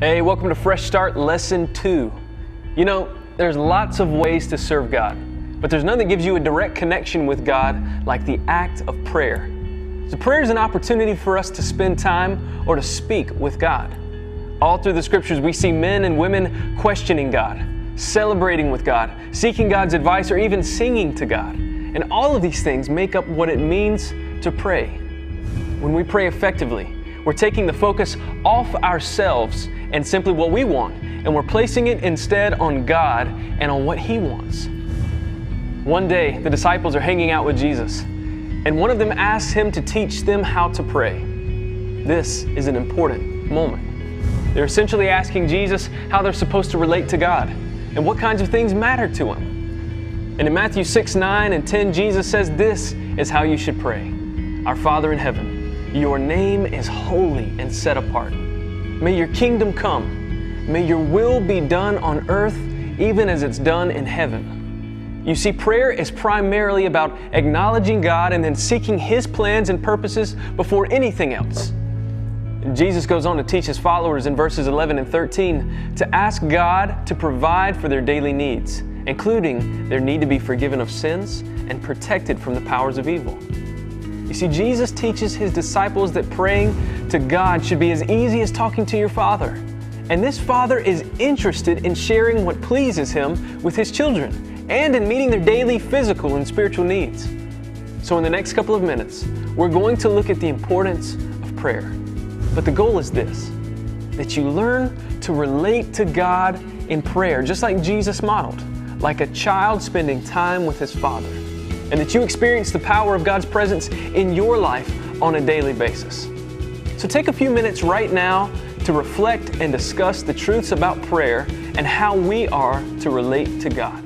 Hey, welcome to Fresh Start Lesson 2. You know, there's lots of ways to serve God, but there's none that gives you a direct connection with God like the act of prayer. So prayer is an opportunity for us to spend time or to speak with God. All through the scriptures, we see men and women questioning God, celebrating with God, seeking God's advice, or even singing to God. And all of these things make up what it means to pray. When we pray effectively, we're taking the focus off ourselves and simply what we want, and we're placing it instead on God and on what He wants. One day, the disciples are hanging out with Jesus, and one of them asks Him to teach them how to pray. This is an important moment. They're essentially asking Jesus how they're supposed to relate to God and what kinds of things matter to Him. And in Matthew 6, 9, and 10, Jesus says this is how you should pray. Our Father in heaven, your name is holy and set apart. May your kingdom come. May your will be done on earth even as it's done in heaven. You see, prayer is primarily about acknowledging God and then seeking His plans and purposes before anything else. And Jesus goes on to teach His followers in verses 11 and 13 to ask God to provide for their daily needs, including their need to be forgiven of sins and protected from the powers of evil. You see, Jesus teaches His disciples that praying to God should be as easy as talking to your Father. And this Father is interested in sharing what pleases Him with His children and in meeting their daily physical and spiritual needs. So in the next couple of minutes, we're going to look at the importance of prayer. But the goal is this, that you learn to relate to God in prayer, just like Jesus modeled, like a child spending time with his Father, and that you experience the power of God's presence in your life on a daily basis. So take a few minutes right now to reflect and discuss the truths about prayer and how we are to relate to God.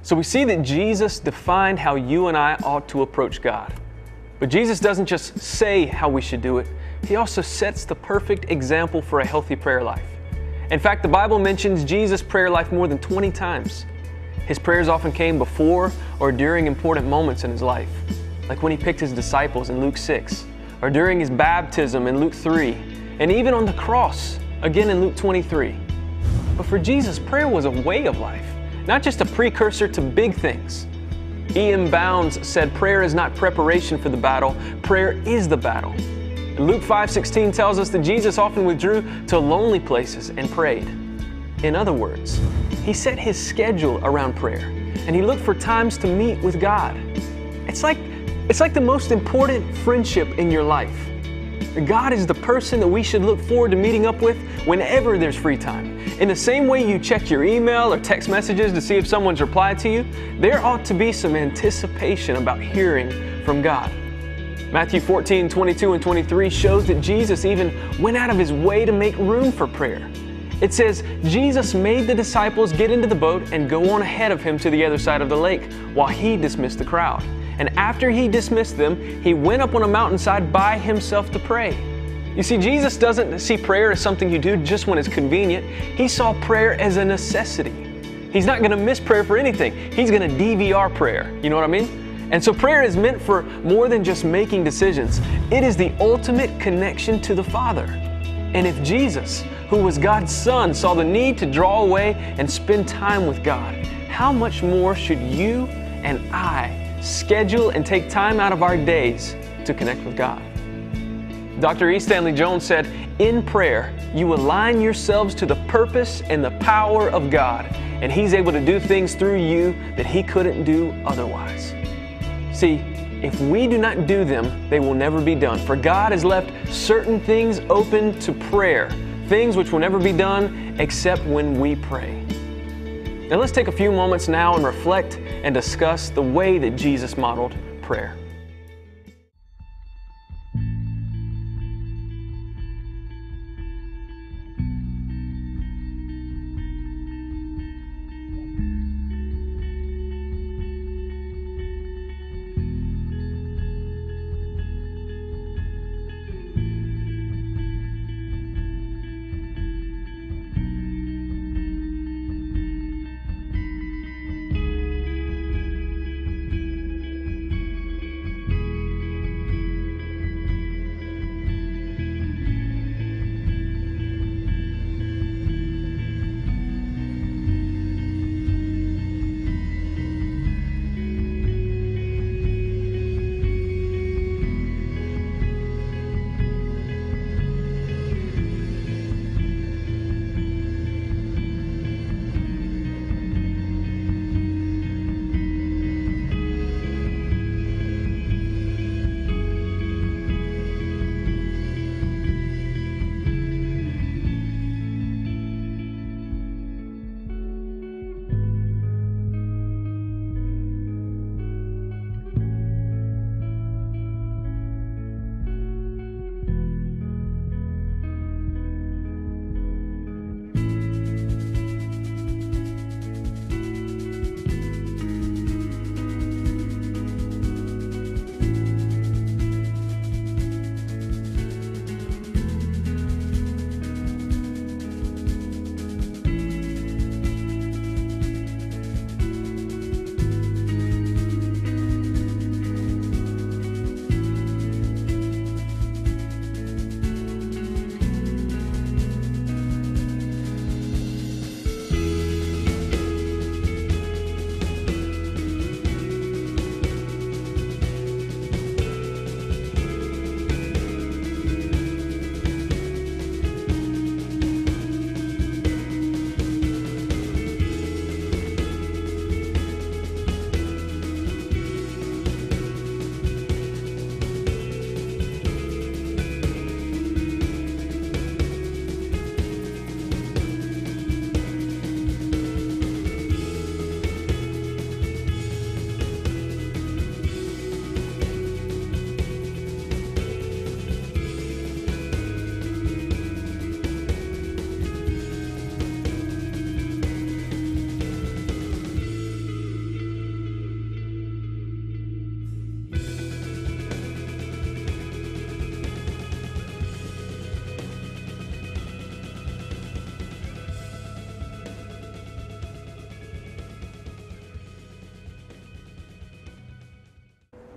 So we see that Jesus defined how you and I ought to approach God. But Jesus doesn't just say how we should do it, He also sets the perfect example for a healthy prayer life. In fact, the Bible mentions Jesus' prayer life more than 20 times. His prayers often came before or during important moments in His life, like when He picked His disciples in Luke 6, or during His baptism in Luke 3, and even on the cross, again in Luke 23. But for Jesus, prayer was a way of life, not just a precursor to big things. E.M. Bounds said prayer is not preparation for the battle, prayer is the battle. Luke 5:16 tells us that Jesus often withdrew to lonely places and prayed. In other words, He set His schedule around prayer, and He looked for times to meet with God. It's like the most important friendship in your life. God is the person that we should look forward to meeting up with whenever there's free time. In the same way you check your email or text messages to see if someone's replied to you, there ought to be some anticipation about hearing from God. Matthew 14:22 and 23 shows that Jesus even went out of His way to make room for prayer. It says, Jesus made the disciples get into the boat and go on ahead of Him to the other side of the lake while He dismissed the crowd. And after He dismissed them, He went up on a mountainside by Himself to pray. You see, Jesus doesn't see prayer as something you do just when it's convenient. He saw prayer as a necessity. He's not going to miss prayer for anything. He's going to DVR prayer. You know what I mean? And so prayer is meant for more than just making decisions. It is the ultimate connection to the Father. And if Jesus, who was God's Son, saw the need to draw away and spend time with God, how much more should you and I schedule and take time out of our days to connect with God? Dr. E. Stanley Jones said, in prayer, you align yourselves to the purpose and the power of God, and He's able to do things through you that He couldn't do otherwise. See, if we do not do them, they will never be done. For God has left certain things open to prayer, things which will never be done except when we pray. Now let's take a few moments now and reflect and discuss the way that Jesus modeled prayer.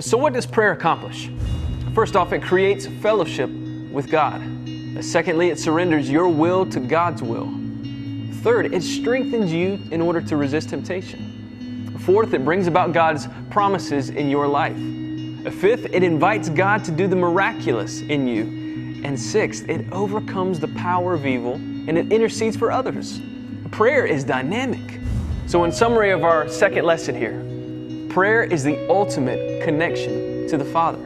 So what does prayer accomplish? First off, it creates fellowship with God. Secondly, it surrenders your will to God's will. Third, it strengthens you in order to resist temptation. Fourth, it brings about God's promises in your life. Fifth, it invites God to do the miraculous in you. And sixth, it overcomes the power of evil and it intercedes for others. Prayer is dynamic. So in summary of our second lesson here, prayer is the ultimate connection to the Father.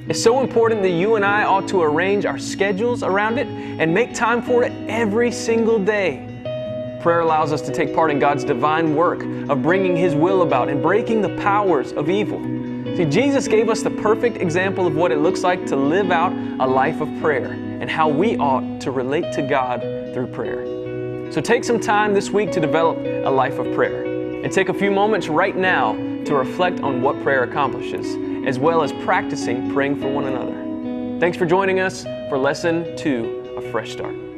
It's so important that you and I ought to arrange our schedules around it and make time for it every single day. Prayer allows us to take part in God's divine work of bringing His will about and breaking the powers of evil. See, Jesus gave us the perfect example of what it looks like to live out a life of prayer and how we ought to relate to God through prayer. So take some time this week to develop a life of prayer and take a few moments right now to reflect on what prayer accomplishes, as well as practicing praying for one another. Thanks for joining us for Lesson 2 of Fresh Start.